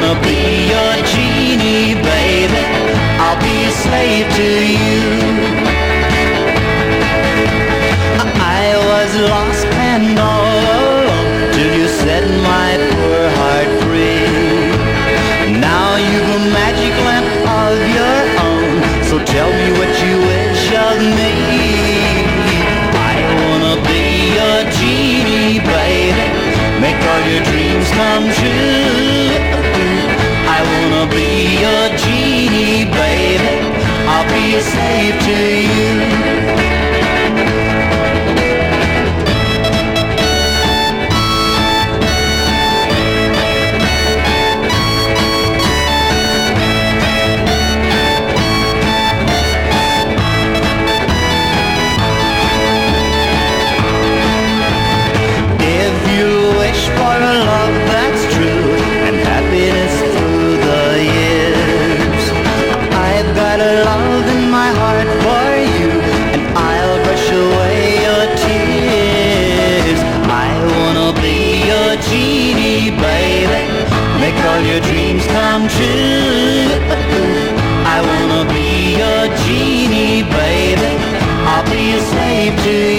wanna be your genie, baby. I'll be a slave to you. I was lost and all alone till you set my poor heart free. Now you've a magic lamp of your own, so tell me what you wish of me. I wanna be your genie, baby, make all your dreams come true. I wanna be your genie, baby, I'll be a slave to you. All your dreams come true. I wanna be your genie, baby. I'll be a slave to you.